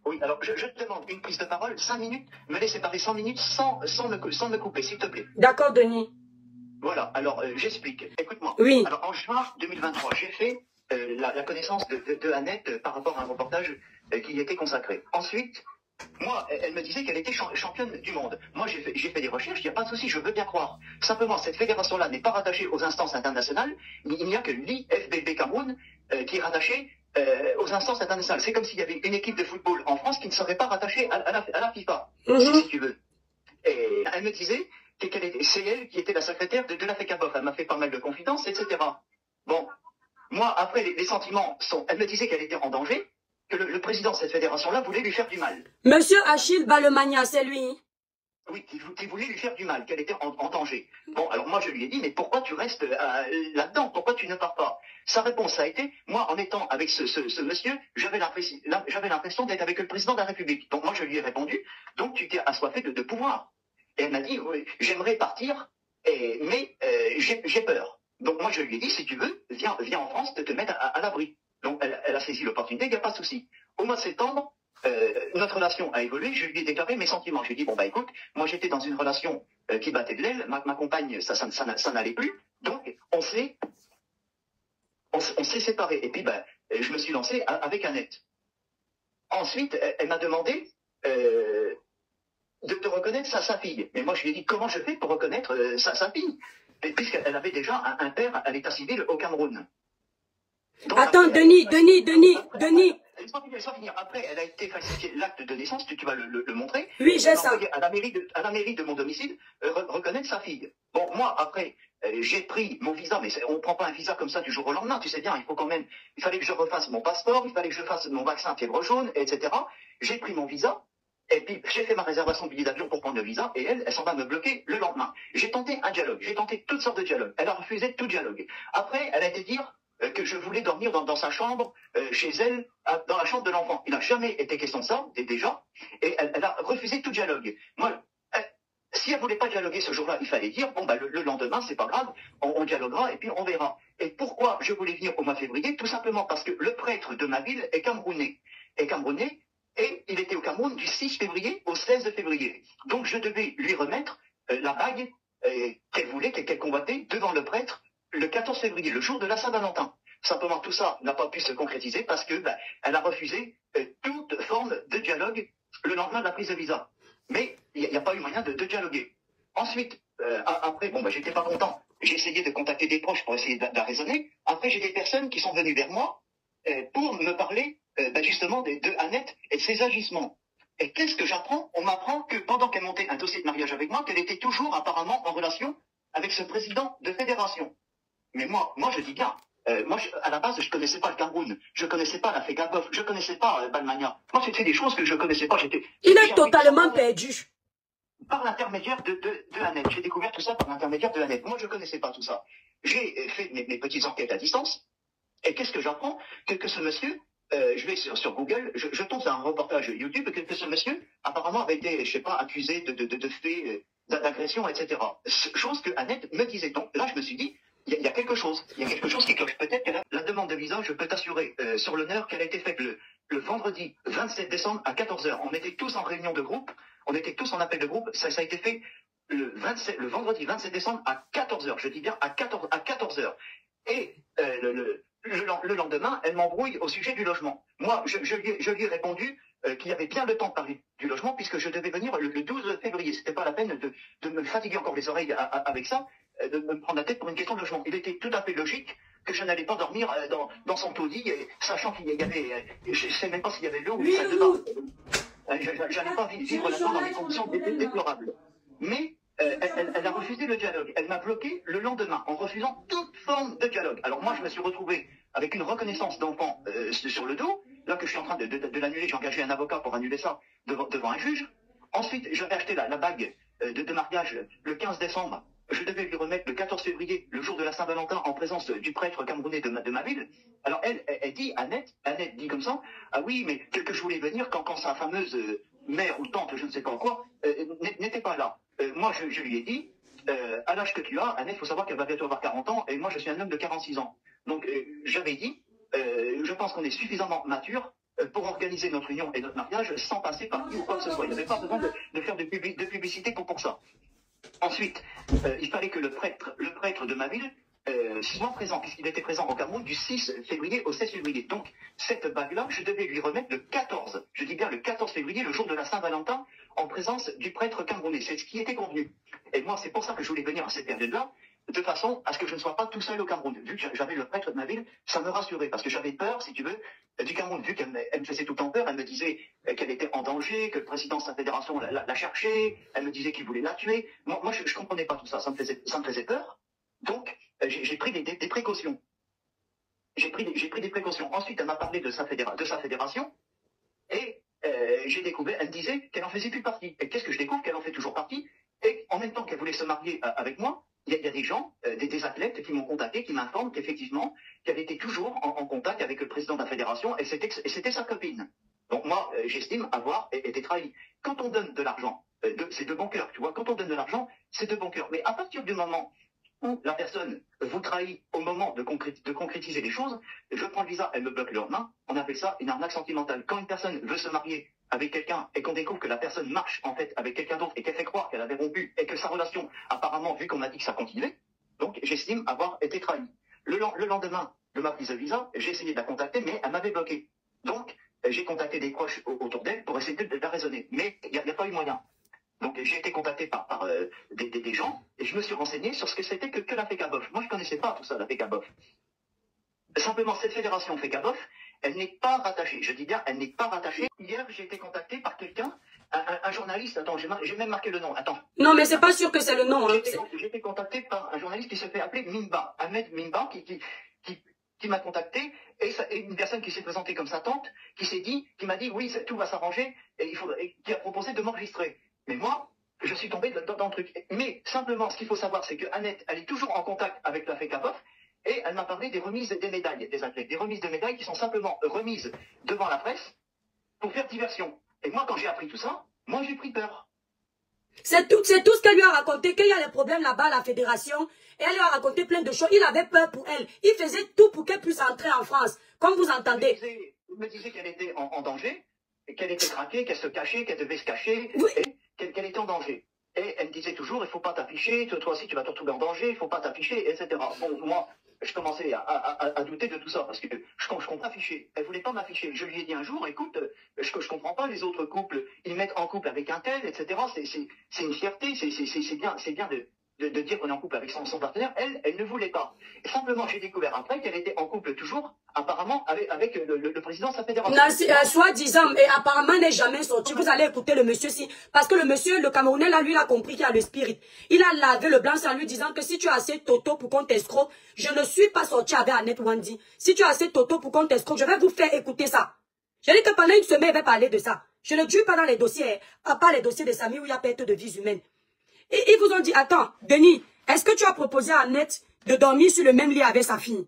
Oui, alors je te demande une prise de parole, 5 minutes, me laisser parler 100 minutes sans me couper, s'il te plaît. D'accord, Denis. Voilà, alors j'explique. Écoute-moi. Oui. Alors en juin 2023, j'ai fait la connaissance de Annette par rapport à un reportage qui y était consacré. Ensuite, moi, elle me disait qu'elle était championne du monde. Moi, j'ai fait des recherches, il n'y a pas de souci, je veux bien croire. Simplement, cette fédération-là n'est pas rattachée aux instances internationales. Il n'y a que l'IFBB Cameroun qui est rattachée aux instances internationales. C'est comme s'il y avait une équipe de football en France qui ne serait pas rattachée à la FIFA, si tu veux. Et elle me disait c'est elle qui était la secrétaire de la FECABOF. Elle m'a fait pas mal de confidences, etc. Bon, moi, après, les sentiments sont... Elle me disait qu'elle était en danger, que le président de cette fédération-là voulait lui faire du mal. Monsieur Achille Balemania, c'est lui. Oui, qui voulait lui faire du mal, qu'elle était en danger. Bon, alors moi, je lui ai dit, mais pourquoi tu restes là-dedans? Pourquoi tu ne pars pas? Sa réponse a été, moi, en étant avec ce monsieur, j'avais l'impression d'être avec le président de la République. Donc moi, je lui ai répondu, donc tu t'es assoiffé de pouvoir. Et elle m'a dit, oui, j'aimerais partir, mais j'ai peur. Donc moi, je lui ai dit, si tu veux, viens en France, te mettre à l'abri. Donc elle a saisi l'opportunité, il n'y a pas de souci. Au mois de septembre, notre relation a évolué, je lui ai déclaré mes sentiments. Je lui ai dit, bon bah écoute, moi j'étais dans une relation qui battait de l'aile, ma compagne, ça n'allait plus, donc on s'est séparés. Et puis bah, je me suis lancé avec Annette. Ensuite, elle m'a demandé de reconnaître sa fille. Mais moi je lui ai dit, comment je fais pour reconnaître sa fille? Puisqu'elle avait déjà un père à l'état civil au Cameroun. Donc, attends, après, Denis. Laisse-moi finir. Après, elle a été falsifiée l'acte de naissance, tu vas le montrer. Oui, j'ai ça. À la mairie de mon domicile, reconnaître sa fille. Bon, moi, après, j'ai pris mon visa, mais on ne prend pas un visa comme ça du jour au lendemain, tu sais bien, il fallait que je refasse mon passeport, il fallait que je fasse mon vaccin fièvre jaune, etc. J'ai pris mon visa, et puis j'ai fait ma réservation de billet d'avion pour prendre le visa, et elle s'en va me bloquer le lendemain. J'ai tenté un dialogue, j'ai tenté toutes sortes de dialogues. Elle a refusé tout dialogue. Après, elle a été dire que je voulais dormir dans sa chambre, chez elle, dans la chambre de l'enfant. Il n'a jamais été question de ça, déjà, et elle a refusé tout dialogue. Moi, si elle voulait pas dialoguer ce jour-là, il fallait dire, bon, bah, le lendemain, c'est pas grave, on dialoguera et puis on verra. Et pourquoi je voulais venir au mois de février? Tout simplement parce que le prêtre de ma ville est camerounais. Et il était au Cameroun du 6 février au 16 février. Donc je devais lui remettre la bague qu'elle voulait, qu'elle convoitait devant le prêtre le 14 février, le jour de la Saint-Valentin. Simplement, tout ça n'a pas pu se concrétiser parce que elle a refusé toute forme de dialogue le lendemain de la prise de visa. Mais il n'y a pas eu moyen de dialoguer. Ensuite, après, bon, j'étais pas content. J'ai essayé de contacter des proches pour essayer de raisonner. Après, j'ai des personnes qui sont venues vers moi pour me parler justement de Annette et de ses agissements. Et qu'est-ce que j'apprends? On m'apprend que pendant qu'elle montait un dossier de mariage avec moi, qu'elle était toujours apparemment en relation avec ce président de fédération. Mais moi je dis bien, à la base, je connaissais pas le Cameroun, je connaissais pas la FECABOF, je connaissais pas Balmania. Moi, c'était des choses que je connaissais pas. Il est totalement perdu. Par l'intermédiaire de Annette. J'ai découvert tout ça par l'intermédiaire de Annette. Moi, je connaissais pas tout ça. J'ai fait mes petites enquêtes à distance. Et qu'est-ce que j'apprends? Que ce monsieur, je vais sur Google, je tombe sur un reportage YouTube, que ce monsieur, apparemment, avait été, je sais pas, accusé de faits d'agression, etc. Chose que Annette me disait. Donc là, je me suis dit, il y a quelque chose. Il y a quelque chose qui cloche. Peut-être que la demande de visa, je peux t'assurer sur l'honneur qu'elle a été faite le vendredi 27 décembre à 14 h. On était tous en réunion de groupe, on était tous en appel de groupe. Ça a été fait le vendredi 27 décembre à 14 h. Je dis bien à 14 h. Et le lendemain, elle m'embrouille au sujet du logement. Moi, je lui ai répondu qu'il y avait bien le temps de parler du logement puisque je devais venir le 12 février. C'était pas la peine de me fatiguer encore les oreilles avec ça, de me prendre la tête pour une question de logement. Il était tout à fait logique que je n'allais pas dormir dans son taudis, sachant qu'il y avait, je sais même pas s'il y avait l'eau ou une salle de bain. J'allais pas vivre là-dedans dans des conditions déplorables. Mais elle a refusé le dialogue. Elle m'a bloqué le lendemain en refusant toute forme de dialogue. Alors moi, je me suis retrouvé avec une reconnaissance d'enfant sur le dos. Là que je suis en train de l'annuler, j'ai engagé un avocat pour annuler ça devant un juge. Ensuite, j'avais acheté la bague de mariage le 15 décembre. Je devais lui remettre le 14 février, le jour de la Saint-Valentin, en présence du prêtre camerounais de ma ville. Alors elle dit, Annette dit comme ça, ah oui, mais que je voulais venir quand sa fameuse mère ou tante, je ne sais pas quoi, n'était pas là. Moi, je lui ai dit, à l'âge que tu as, Annette, il faut savoir qu'elle va bientôt avoir 40 ans, et moi, je suis un homme de 46 ans. Donc, j'avais dit, je pense qu'on est suffisamment mature pour organiser notre union et notre mariage sans passer par qui ou quoi que ce soit. Il n'y avait pas besoin de faire de publicité pour ça. Ensuite, il fallait que le prêtre de ma ville soit présent, puisqu'il était présent au Cameroun du 6 février au 16 février. Donc, cette bague-là, je devais lui remettre le 14, je dis bien le 14 février, le jour de la Saint-Valentin, en présence du prêtre camerounais. C'est ce qui était convenu. Et moi, c'est pour ça que je voulais venir à cette période-là, de façon à ce que je ne sois pas tout seul au Cameroun. Vu que j'avais le prêtre de ma ville, ça me rassurait, parce que j'avais peur, si tu veux, du Cameroun. Vu qu'elle me faisait tout le temps peur, elle me disait qu'elle était en danger, que le président de sa fédération la cherchait, elle me disait qu'il voulait la tuer. Moi je comprenais pas tout ça, ça me faisait peur. Donc, j'ai pris des précautions. J'ai pris des précautions. Ensuite, elle m'a parlé de sa fédération, et j'ai découvert, elle me disait qu'elle en faisait plus partie. Et qu'est-ce que je découvre? Qu'elle en fait toujours partie. Et en même temps qu'elle voulait se marier avec moi, il y a des gens, des athlètes qui m'ont contacté, qui m'informent qu'effectivement, qu'elle était toujours en contact avec le président de la fédération, et c'était sa copine. Donc moi, j'estime avoir été trahi. Quand on donne de l'argent, c'est de bon cœur, tu vois, quand on donne de l'argent, c'est de bon cœur. Mais à partir du moment où la personne vous trahit au moment de concrétiser les choses, je prends le visa, elle me bloque le lendemain, on appelle ça une arnaque sentimentale. Quand une personne veut se marier avec quelqu'un et qu'on découvre que la personne marche en fait avec quelqu'un d'autre et qu'elle fait croire qu'elle avait rompu et que sa relation, apparemment, vu qu'on m'a dit que ça continuait, donc j'estime avoir été trahi. Le lendemain de ma prise de visa, j'ai essayé de la contacter, mais elle m'avait bloqué. Donc, j'ai contacté des proches autour d'elle pour essayer de la raisonner. Mais il n'y a pas eu moyen. Donc j'ai été contacté par des gens et je me suis renseigné sur ce que c'était que la FECABOF. Moi je ne connaissais pas tout ça, la FECABOF. Simplement, cette fédération FECABOF, elle n'est pas rattachée. Je dis bien, elle n'est pas rattachée. Hier, j'ai été contacté par quelqu'un, un journaliste. Attends, j'ai même marqué le nom. Attends. Non, mais c'est pas sûr que c'est le nom. Hein. J'ai été contacté par un journaliste qui se fait appeler Mimba, Ahmed Mimba, qui m'a contacté, et une personne qui s'est présentée comme sa tante, qui m'a dit, oui, tout va s'arranger, et qui a proposé de m'enregistrer. Mais moi, je suis tombé dans le truc. Mais simplement, ce qu'il faut savoir, c'est que Annette, elle est toujours en contact avec la FECABOF, et elle m'a parlé des remises des médailles des athlètes. Des remises de médailles qui sont simplement remises devant la presse pour faire diversion. Et moi, quand j'ai appris tout ça, moi, j'ai pris peur. C'est tout ce qu'elle lui a raconté, qu'il y a des problèmes là-bas à la fédération, et elle lui a raconté plein de choses. Il avait peur pour elle. Il faisait tout pour qu'elle puisse entrer en France, comme vous entendez. Il me disait qu'elle était en danger, qu'elle était traquée, qu'elle se cachait, qu'elle devait se cacher, oui. Et qu'elle était en danger. Et elle me disait toujours, il ne faut pas t'afficher, toi aussi tu vas te retrouver en danger, il ne faut pas t'afficher, etc. Bon, moi, je commençais à douter de tout ça, parce que je comprends pas afficher. Elle ne voulait pas m'afficher. Je lui ai dit un jour, écoute, je comprends pas les autres couples, ils mettent en couple avec un tel, etc. C'est une fierté, c'est bien de dire qu'on est en couple avec son partenaire. Elle ne voulait pas. Et simplement, j'ai découvert après qu'elle était en couple toujours, apparemment, avec le président de sa fédération. Soi-disant, et apparemment n'est jamais sorti. Vous allez écouter le monsieur si, parce que le monsieur, le Camerounais, là, lui, il a compris qu'il a le spirit. Il a lavé le blanc en lui disant que si tu as assez toto pour qu'on t'escroque, je ne suis pas sorti avec Annette Wandi. Si tu as assez toto pour qu'on t'escroque, je vais vous faire écouter ça. J'ai dit que pendant une semaine, il va parler de ça. Je ne tue pas dans les dossiers, à part les dossiers des amis où il y a perte de vies humaines. Et ils vous ont dit, attends, Denis, est-ce que tu as proposé à Annette de dormir sur le même lit avec sa fille?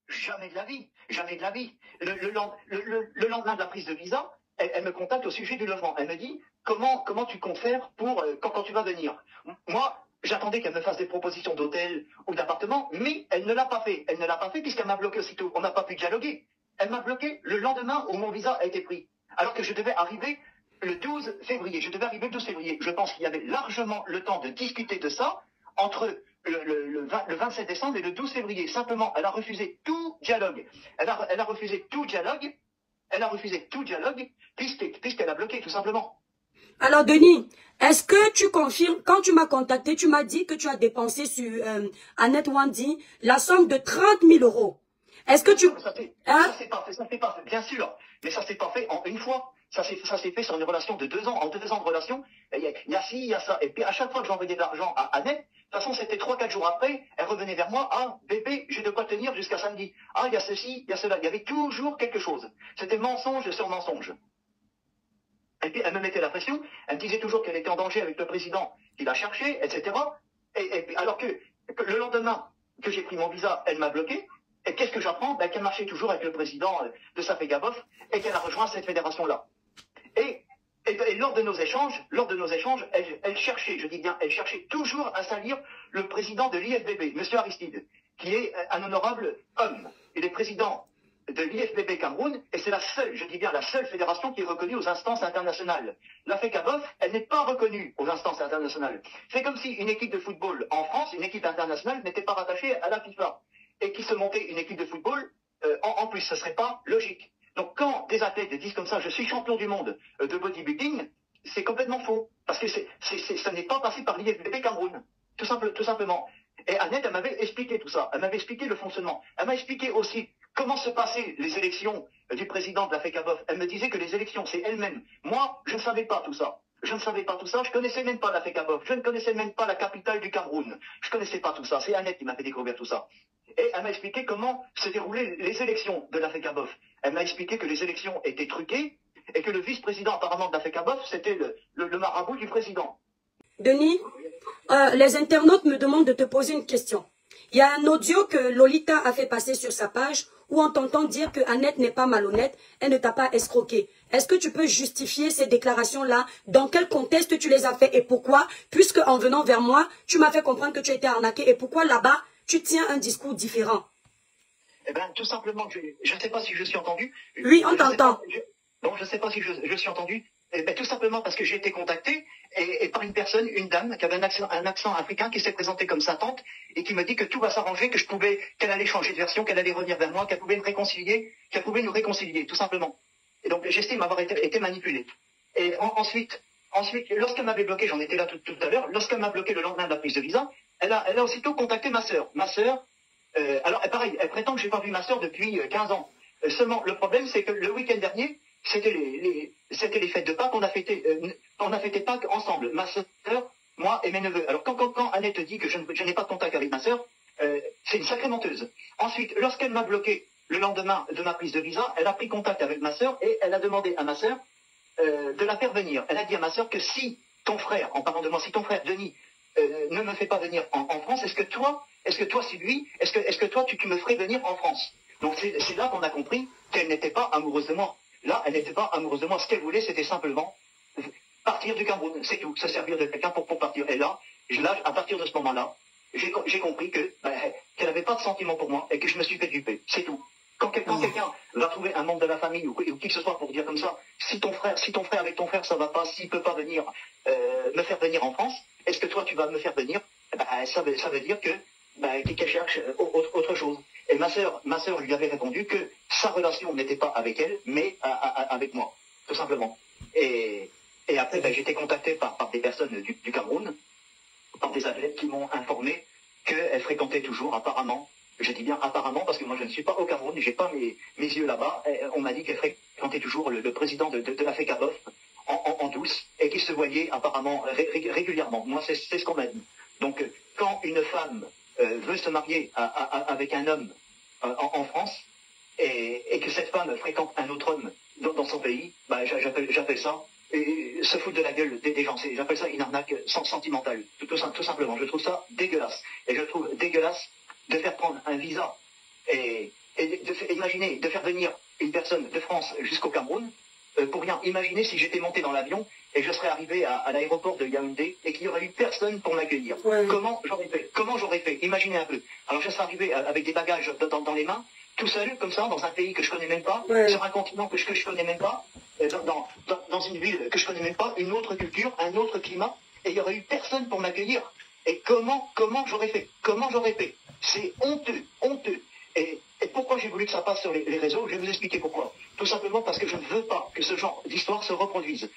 Jamais de la vie, jamais de la vie. Le lendemain de la prise de visa, elle me contacte au sujet du logement. Elle me dit, comment tu comptes faire pour quand tu vas venir? Moi, j'attendais qu'elle me fasse des propositions d'hôtel ou d'appartement, mais elle ne l'a pas fait. Elle ne l'a pas fait puisqu'elle m'a bloqué aussitôt. On n'a pas pu dialoguer. Elle m'a bloqué le lendemain où mon visa a été pris. Alors que je devais arriver le 12 février. Je devais arriver le 12 février. Je pense qu'il y avait largement le temps de discuter de ça entre le 27 décembre et le 12 février. Simplement, elle a refusé tout dialogue. Elle a refusé tout dialogue. Elle a refusé tout dialogue puisqu'elle a bloqué, tout simplement. Alors, Denis, est-ce que tu confirmes, quand tu m'as contacté, tu m'as dit que tu as dépensé sur Annette Wandi la somme de 30 000 €. Est-ce que tu... Ça s'est pas fait, bien sûr. Mais ça s'est pas fait en une fois. Ça s'est fait sur une relation de 2 ans. En 2 ans de relation, il y a ci, il y a ça. Et puis à chaque fois que j'envoyais de l'argent à Annette, de toute façon c'était 3-4 jours après, elle revenait vers moi. Ah, bébé, j'ai de quoi tenir jusqu'à samedi. Ah, il y a ceci, il y a cela. Il y avait toujours quelque chose. C'était mensonge sur mensonge. Et puis elle me mettait la pression. Elle me disait toujours qu'elle était en danger avec le président qui la cherchait, etc. Et puis, alors que le lendemain que j'ai pris mon visa, elle m'a bloqué. Et qu'est-ce que j'apprends? Qu'elle marchait toujours avec le président de sa FECABOF et qu'elle a rejoint cette fédération-là. Et lors de nos échanges, elle cherchait, je dis bien, elle cherchait toujours à salir le président de l'IFBB, M. Aristide, qui est un honorable homme. Il est président de l'IFBB Cameroun, et c'est la seule, je dis bien la seule fédération qui est reconnue aux instances internationales. La FECABOF, elle n'est pas reconnue aux instances internationales. C'est comme si une équipe de football en France, une équipe internationale, n'était pas rattachée à la FIFA, et qui se montait une équipe de football en plus. Ce ne serait pas logique. Donc quand des athlètes disent comme ça, je suis champion du monde de bodybuilding, c'est complètement faux. Parce que ça n'est pas passé par l'IFBB Cameroun. Tout simplement. Et Annette, elle m'avait expliqué tout ça. Elle m'avait expliqué le fonctionnement. Elle m'a expliqué aussi comment se passaient les élections du président de la FECABOF. Elle me disait que les élections, c'est elle-même. Moi, je ne savais pas tout ça. Je ne savais pas tout ça. Je ne connaissais même pas la FECABOF. Je ne connaissais même pas la capitale du Cameroun. Je ne connaissais pas tout ça. C'est Annette qui m'a fait découvrir tout ça. Et elle m'a expliqué comment se déroulaient les élections de la FECABOF. Elle m'a expliqué que les élections étaient truquées et que le vice-président apparemment de la FECABOF, c'était le marabout du président. Denis, les internautes me demandent de te poser une question. Il y a un audio que Lolita a fait passer sur sa page où on t'entend dire que Annette n'est pas malhonnête, elle ne t'a pas escroqué. Est-ce que tu peux justifier ces déclarations-là? Dans quel contexte tu les as fait et pourquoi? Puisque en venant vers moi, tu m'as fait comprendre que tu étais arnaqué et pourquoi là-bas, tu tiens un discours différent? Eh bien, tout simplement, je ne sais pas si je suis entendu. Oui, on t'entend. Bon, je ne sais pas si je suis entendu. Eh bien, tout simplement parce que j'ai été contacté et par une personne, une dame, qui avait un accent africain, qui s'est présentée comme sa tante et qui me dit que tout va s'arranger, qu'elle allait changer de version, qu'elle allait revenir vers moi, qu'elle pouvait me réconcilier, qu'elle pouvait nous réconcilier, tout simplement. Et donc, j'estime avoir été manipulé. Et ensuite, lorsqu'elle m'avait bloqué, j'en étais là tout à l'heure, lorsqu'elle m'a bloqué le lendemain de la prise de visa, elle a aussitôt contacté ma sœur. Ma sœur, alors pareil, elle prétend que je n'ai pas vu ma sœur depuis 15 ans. Seulement, le problème, c'est que le week-end dernier, c'était les fêtes de Pâques, on a fêté Pâques ensemble, ma sœur, moi et mes neveux. Alors quand Annette dit que je n'ai pas de contact avec ma sœur, c'est une sacrée menteuse. Ensuite, lorsqu'elle m'a bloqué le lendemain de ma prise de visa, elle a pris contact avec ma sœur et elle a demandé à ma sœur de la faire venir. Elle a dit à ma sœur que si ton frère, en parlant de moi, si ton frère Denis ne me fait pas venir en France, est-ce que toi, Sylvie, est-ce que toi, tu me ferais venir en France? Donc c'est là qu'on a compris qu'elle n'était pas amoureuse de moi. Là, elle n'était pas amoureuse de moi. Ce qu'elle voulait, c'était simplement partir du Cameroun. C'est tout. Se servir de quelqu'un pour partir. Et là, à partir de ce moment-là, j'ai compris qu'elle n'avait pas de sentiment pour moi et que je me suis fait duper. C'est tout. Quand quelqu'un va trouver un membre de la famille ou qui que ce soit pour dire comme ça, si ton frère avec ton frère ça va pas, s'il peut pas venir me faire venir en France, est-ce que toi tu vas me faire venir? Ça veut dire qu'elle cherche autre chose. Et ma sœur lui avait répondu que sa relation n'était pas avec elle, mais avec moi, tout simplement. Et après, j'ai été contacté par des personnes du Cameroun, par des athlètes qui m'ont informé qu'elle fréquentait toujours, apparemment. Je dis bien apparemment, parce que moi je ne suis pas au Cameroun, j'ai pas mes yeux là-bas. On m'a dit qu'elle fréquentait toujours le président de la FECABOF en douce, et qu'il se voyait apparemment régulièrement. Moi, c'est ce qu'on m'a dit. Donc, quand une femme veut se marier avec un homme en France, et que cette femme fréquente un autre homme dans son pays, j'appelle ça se foutre de la gueule des gens. J'appelle ça une arnaque sentimentale, tout simplement. Je trouve ça dégueulasse. Et je trouve dégueulasse de faire prendre un visa et imaginez de faire venir une personne de France jusqu'au Cameroun pour rien. Imaginez si j'étais monté dans l'avion et je serais arrivé à l'aéroport de Yaoundé et qu'il n'y aurait eu personne pour m'accueillir. Ouais. Comment j'aurais fait? Imaginez un peu. Alors je serais arrivé avec des bagages dans les mains, tout seul, comme ça, dans un pays que je connais même pas, ouais. Sur un continent que je connais même pas, dans une ville que je connais même pas, une autre culture, un autre climat, et il n'y aurait eu personne pour m'accueillir. Et comment j'aurais fait? C'est honteux. Et pourquoi j'ai voulu que ça passe sur les réseaux? Je vais vous expliquer pourquoi. Tout simplement parce que je ne veux pas que ce genre d'histoire se reproduise.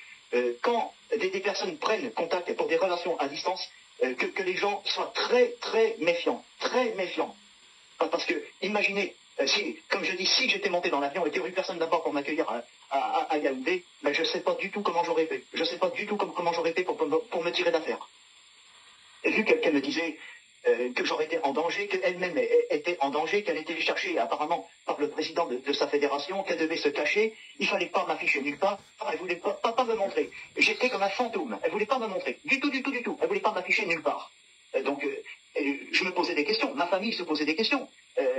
Quand des personnes prennent contact pour des relations à distance, que les gens soient très, très méfiants. Très méfiants. Parce que, imaginez, comme je dis, si j'étais monté dans l'avion et qu'il n'y aurait eu personne d'abord pour m'accueillir à Yaoundé, je ne sais pas du tout comment j'aurais fait. Je ne sais pas du tout comment j'aurais fait pour me tirer d'affaire. Et vu qu'elle me disait que j'aurais été en danger, qu'elle-même était en danger, qu'elle était cherchée apparemment par le président de sa fédération, qu'elle devait se cacher, il ne fallait pas m'afficher nulle part, elle ne voulait pas me montrer. J'étais comme un fantôme, elle ne voulait pas me montrer, du tout, elle ne voulait pas m'afficher nulle part. Donc je me posais des questions, ma famille se posait des questions.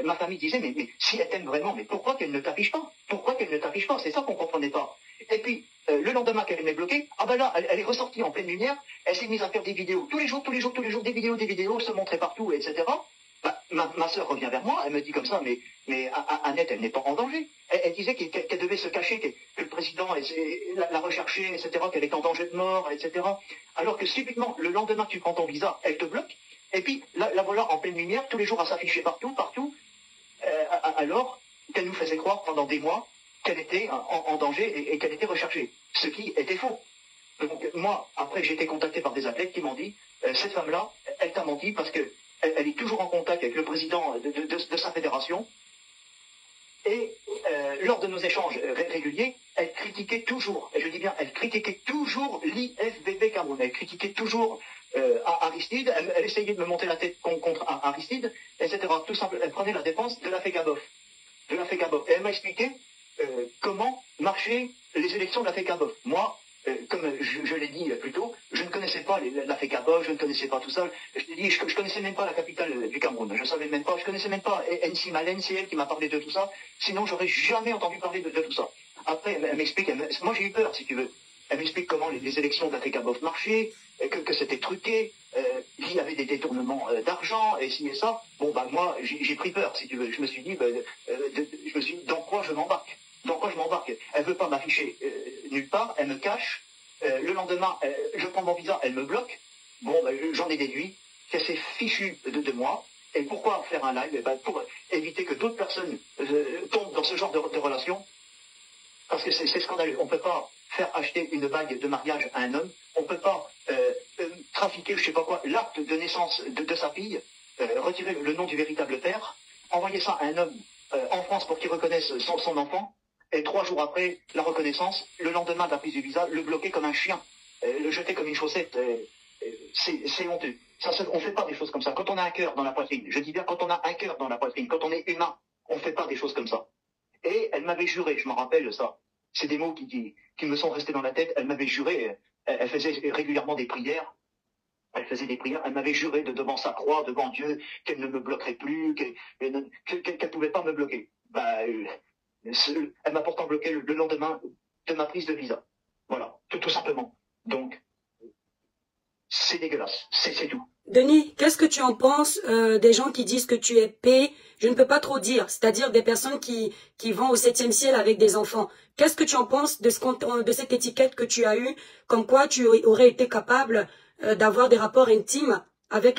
Ma famille disait, mais si elle t'aime vraiment, mais pourquoi qu'elle ne t'affiche pas? C'est ça qu'on ne comprenait pas. Et puis, le lendemain qu'elle m'ait bloqué, là, elle est ressortie en pleine lumière, elle s'est mise à faire des vidéos tous les jours, des vidéos se montraient partout, etc. ma sœur revient vers moi, elle me dit comme ça, mais Annette, elle n'est pas en danger. Elle disait qu'elle devait se cacher, que le président la recherchait, etc., qu'elle était en danger de mort, etc. Alors que subitement, le lendemain, tu prends ton visa, elle te bloque, et puis la voilà en pleine lumière, tous les jours à s'afficher partout, alors qu'elle nous faisait croire pendant des mois qu'elle était en danger et qu'elle était recherchée, ce qui était faux. Donc moi, après, j'ai été contacté par des athlètes qui m'ont dit, cette femme-là, elle t'a menti parce que elle est toujours en contact avec le président de sa fédération. Et lors de nos échanges réguliers, elle critiquait toujours, et je dis bien, elle critiquait toujours l'IFBB Cameroun. Elle critiquait toujours Aristide. Elle essayait de me monter la tête contre Aristide, etc. Tout simplement, elle prenait la défense de la FECABOF. Et elle m'a expliqué comment marchaient les élections de la FECABOF. Moi, comme je l'ai dit plus tôt, je ne connaissais pas la FECABOF, je ne connaissais pas tout ça. Je t'ai dit, je connaissais même pas la capitale du Cameroun. Je connaissais même pas NC Malène, c'est elle qui m'a parlé de tout ça. Sinon, j'aurais jamais entendu parler de tout ça. Après, elle m'explique, moi j'ai eu peur, si tu veux. Elle m'explique comment les élections de la FECABOF marchaient, que c'était truqué, qu'il y avait des détournements d'argent, et ci et ça. Bon, bah moi, j'ai pris peur, si tu veux. Je me suis dit, dans quoi je m'embarque? Elle veut pas m'afficher nulle part, elle me cache. Le lendemain, je prends mon visa, elle me bloque. Bon, j'en ai déduit qu'elle s'est fichue de moi. Et pourquoi faire un live? Pour éviter que d'autres personnes tombent dans ce genre de relation. Parce que c'est scandaleux. On ne peut pas faire acheter une bague de mariage à un homme. On ne peut pas trafiquer, je sais pas quoi, l'acte de naissance de sa fille, retirer le nom du véritable père, envoyer ça à un homme en France pour qu'il reconnaisse son enfant. Et 3 jours après la reconnaissance, le lendemain de la prise du visa, le bloquer comme un chien, le jeter comme une chaussette, c'est honteux. On ne fait pas des choses comme ça. Quand on a un cœur dans la poitrine, je dis bien quand on a un cœur dans la poitrine, quand on est humain, on ne fait pas des choses comme ça. Et elle m'avait juré, je m'en rappelle ça, c'est des mots qui me sont restés dans la tête, elle m'avait juré, elle faisait régulièrement des prières, elle m'avait juré devant sa croix, devant Dieu, qu'elle ne me bloquerait plus, qu'elle ne pouvait pas me bloquer. Elle m'a pourtant bloqué le lendemain de ma prise de visa. Voilà, tout simplement. Donc, c'est dégueulasse, c'est tout. Denis, qu'est-ce que tu en penses des gens qui disent que tu es paix? Je ne peux pas trop dire, c'est-à-dire des personnes qui vont au 7e ciel avec des enfants. Qu'est-ce que tu en penses de cette étiquette que tu as eue, comme quoi tu aurais été capable d'avoir des rapports intimes avec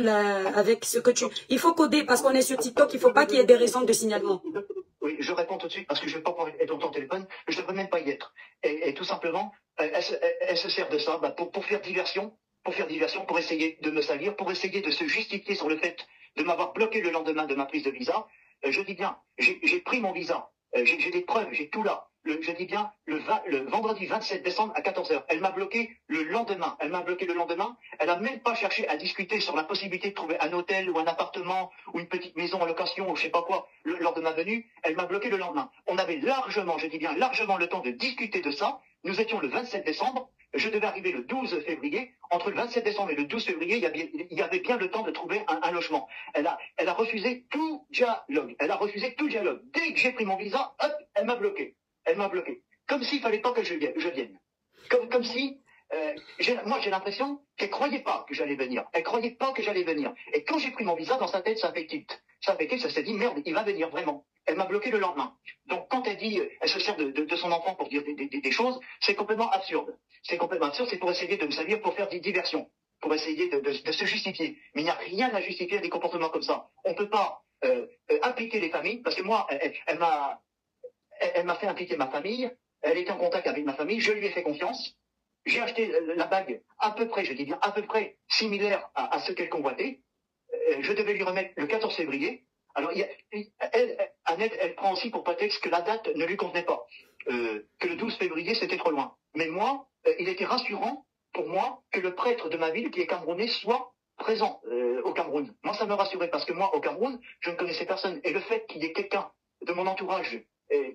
ce que tu... Il faut coder parce qu'on est sur TikTok, il ne faut pas qu'il y ait des raisons de signalement. Oui, je réponds tout de suite parce que je ne vais pas pouvoir être longtemps au téléphone, je ne devrais même pas y être. Et tout simplement, elle se sert de ça pour faire diversion, pour essayer de me salir, pour essayer de se justifier sur le fait de m'avoir bloqué le lendemain de ma prise de visa. Je dis bien, j'ai pris mon visa, j'ai des preuves, j'ai tout là. Je dis bien, le vendredi 27 décembre à 14h. Elle m'a bloqué le lendemain. Elle n'a même pas cherché à discuter sur la possibilité de trouver un hôtel ou un appartement ou une petite maison en location ou je sais pas quoi lors de ma venue. Elle m'a bloqué le lendemain. On avait largement, je dis bien largement le temps de discuter de ça. Nous étions le 27 décembre. Je devais arriver le 12 février. Entre le 27 décembre et le 12 février, il y avait bien le temps de trouver un logement. Elle a refusé tout dialogue. Dès que j'ai pris mon visa, hop, elle m'a bloqué. Comme s'il fallait pas que je vienne. Comme si, moi j'ai l'impression qu'elle croyait pas que j'allais venir. Et quand j'ai pris mon visa, dans sa tête, ça fait tilt. Ça s'est dit, merde, il va venir vraiment. Elle m'a bloqué le lendemain. Donc quand elle dit, elle se sert de son enfant pour dire des choses, c'est complètement absurde. C'est pour essayer de me servir pour faire des diversions. Pour essayer de se justifier. Mais il n'y a rien à justifier des comportements comme ça. On ne peut pas impliquer les familles, parce que moi, elle m'a fait impliquer ma famille, elle était en contact avec ma famille, je lui ai fait confiance, j'ai acheté la bague à peu près, je dis bien à peu près similaire à ce qu'elle convoitait, je devais lui remettre le 14 février, alors Annette, elle prend aussi pour prétexte que la date ne lui convenait pas, que le 12 février c'était trop loin. Mais moi, il était rassurant pour moi que le prêtre de ma ville, qui est camerounais, soit présent au Cameroun. Moi ça me rassurait parce que moi au Cameroun, je ne connaissais personne, et le fait qu'il y ait quelqu'un de mon entourage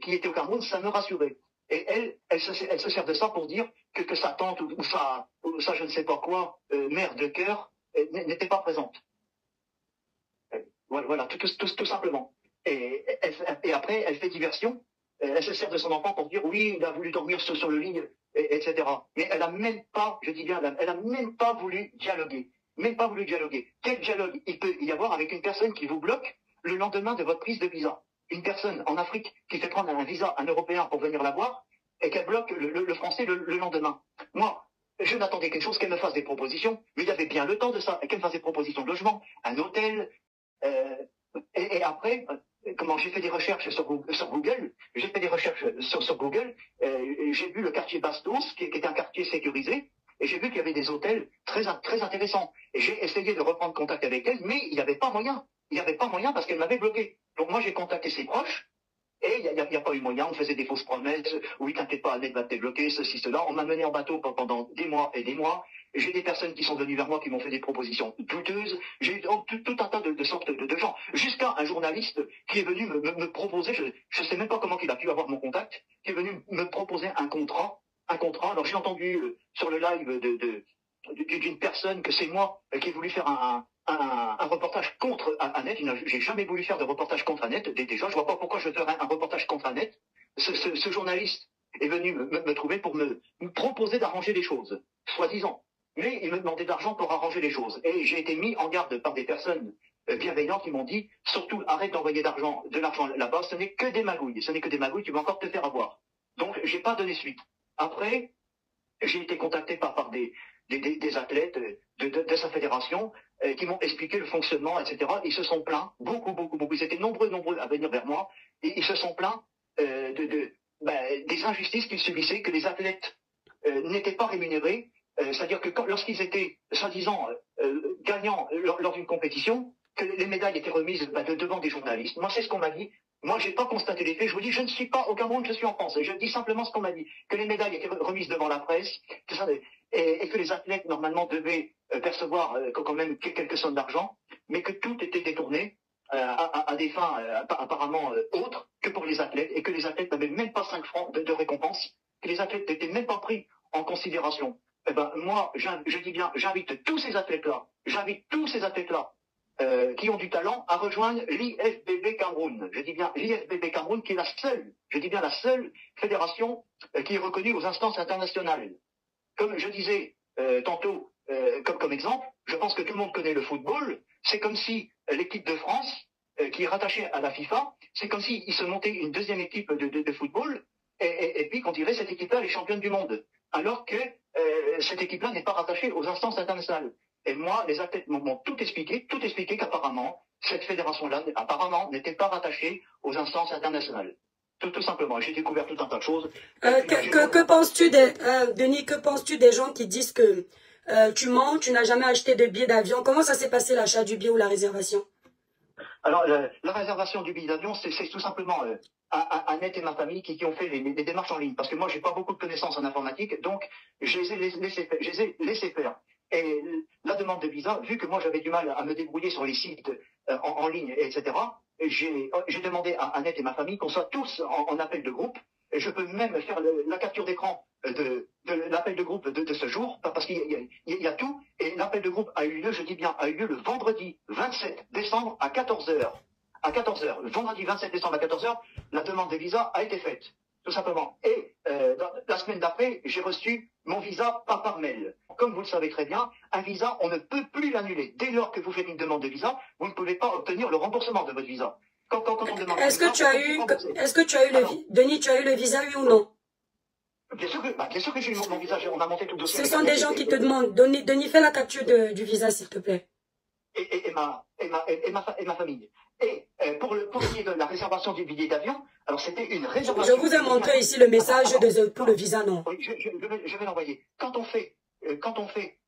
qui était au Cameroun, ça me rassurait. Et elle se sert de ça pour dire que sa tante ou sa je ne sais pas quoi, mère de cœur, n'était pas présente. Voilà, tout simplement. Et après, elle fait diversion. Elle se sert de son enfant pour dire oui, il a voulu dormir sur le lit, etc. Mais elle a même pas, je dis bien, elle a même pas voulu dialoguer. Quel dialogue il peut y avoir avec une personne qui vous bloque le lendemain de votre prise de visa. Une personne en Afrique qui fait prendre un visa à un Européen pour venir la voir et qu'elle bloque le français le lendemain. Moi, je n'attendais qu'une chose, qu'elle me fasse des propositions, mais il y avait bien le temps de ça, et qu'elle me fasse des propositions de logement, un hôtel, et après, comment j'ai fait des recherches sur Google, j'ai fait des recherches sur Google, j'ai vu le quartier Bastos, qui est un quartier sécurisé, et j'ai vu qu'il y avait des hôtels très intéressants. Et j'ai essayé de reprendre contact avec elle, mais il n'y avait pas moyen. Il n'y avait pas moyen parce qu'elle m'avait bloqué. Donc moi j'ai contacté ses proches, et il n'y a pas eu moyen, on faisait des fausses promesses, oui t'inquiète pas, Annette va te débloquer, ceci, cela. On m'a mené en bateau pendant des mois et des mois. J'ai des personnes qui sont venues vers moi qui m'ont fait des propositions douteuses. J'ai eu tout un tas de sortes de gens. Jusqu'à un journaliste qui est venu me proposer, je ne sais même pas comment il a pu avoir mon contact, qui est venu me proposer un contrat. Alors j'ai entendu sur le live d'une personne que c'est moi qui ai voulu faire un reportage contre Annette. J'ai jamais voulu faire de reportage contre Annette. Déjà, je vois pas pourquoi je ferais un reportage contre Annette. Ce journaliste est venu me trouver pour me proposer d'arranger les choses, soi-disant. Mais il me demandait d'argent pour arranger les choses. Et j'ai été mis en garde par des personnes bienveillantes qui m'ont dit, surtout, arrête d'envoyer de l'argent là-bas, ce n'est que des magouilles. Ce n'est que des magouilles, tu vas encore te faire avoir. Donc, j'ai pas donné suite. Après, j'ai été contacté par des athlètes de sa fédération qui m'ont expliqué le fonctionnement, etc. Ils se sont plaints, beaucoup. Ils étaient nombreux à venir vers moi, et ils se sont plaints des injustices qu'ils subissaient, que les athlètes n'étaient pas rémunérés, c'est-à-dire que lorsqu'ils étaient, soi-disant, gagnants lors d'une compétition, que les médailles étaient remises devant des journalistes. Moi, c'est ce qu'on m'a dit. Moi, j'ai pas constaté les faits. Je vous dis, je ne suis pas au Cameroun, je suis en France. Je dis simplement ce qu'on m'a dit. Que les médailles étaient remises devant la presse, et que les athlètes, normalement, devaient percevoir quand même quelques sommes d'argent, mais que tout était détourné à des fins apparemment autres que pour les athlètes, et que les athlètes n'avaient même pas 5 francs de récompense, que les athlètes n'étaient même pas pris en considération. Eh ben, moi, je dis bien, j'invite tous ces athlètes-là, qui ont du talent à rejoindre l'IFBB Cameroun. Je dis bien l'IFBB Cameroun, qui est la seule fédération qui est reconnue aux instances internationales. Comme je disais tantôt, comme exemple, je pense que tout le monde connaît le football. C'est comme si l'équipe de France, qui est rattachée à la FIFA, c'est comme s'il se montait une deuxième équipe de football, et puis qu'on dirait cette équipe-là est championne du monde, alors que cette équipe-là n'est pas rattachée aux instances internationales. Et moi, les athlètes m'ont tout expliqué qu'apparemment, cette fédération-là, apparemment, n'était pas rattachée aux instances internationales. Tout simplement. J'ai découvert tout un tas de choses. Que penses-tu Denis, que penses-tu des gens qui disent que tu mens, tu n'as jamais acheté de billet d'avion? Comment ça s'est passé l'achat du billet ou la réservation? Alors, la réservation du billet d'avion, c'est tout simplement Annette et ma famille qui ont fait les démarches en ligne. Parce que moi, j'ai pas beaucoup de connaissances en informatique, donc je les ai laissés faire. Et la demande de visa, vu que moi j'avais du mal à me débrouiller sur les sites en ligne, etc., j'ai demandé à Annette et ma famille qu'on soit tous en appel de groupe. Et je peux même faire la capture d'écran de l'appel de groupe de ce jour, parce qu'il y a tout. Et l'appel de groupe a eu lieu, je dis bien, a eu lieu le vendredi 27 décembre à 14h. À 14h, le vendredi 27 décembre à 14h, la demande de visa a été faite, tout simplement. Et la semaine d'après, j'ai reçu mon visa par mail. Comme vous le savez très bien, un visa, on ne peut plus l'annuler. Dès lors que vous faites une demande de visa, vous ne pouvez pas obtenir le remboursement de votre visa. Quand on demande Denis, tu as eu le visa, oui ou non? Bien sûr que j'ai eu mon visa, on a monté tout le dossier. Ce sont des gens qui te demandent. Denis, fais la capture du visa, s'il te plaît. Et ma famille. Et pour ce qui est de la réservation du billet d'avion, alors c'était une réservation. Je vous ai montré ici le message pour le visa, non? Oui, je vais l'envoyer. Quand on fait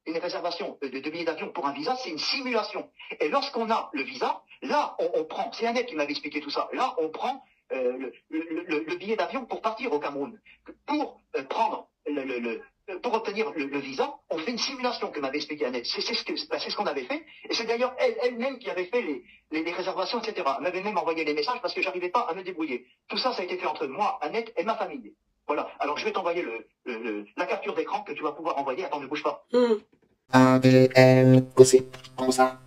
une réservation de billet d'avion pour un visa, c'est une simulation. Et lorsqu'on a le visa, là, on prend, c'est Annette qui m'avait expliqué tout ça, là, on prend le billet d'avion pour partir au Cameroun. Pour obtenir le visa, on fait une simulation que m'avait expliqué Annette. C'est ce qu'on avait fait. Et c'est d'ailleurs elle-même qui avait fait les réservations, etc. Elle m'avait même envoyé les messages parce que j'arrivais pas à me débrouiller. Tout ça, ça a été fait entre moi, Annette et ma famille. Voilà. Alors, je vais t'envoyer la capture d'écran que tu vas pouvoir envoyer. Attends, ne bouge pas. ADN, gossip, comme ça,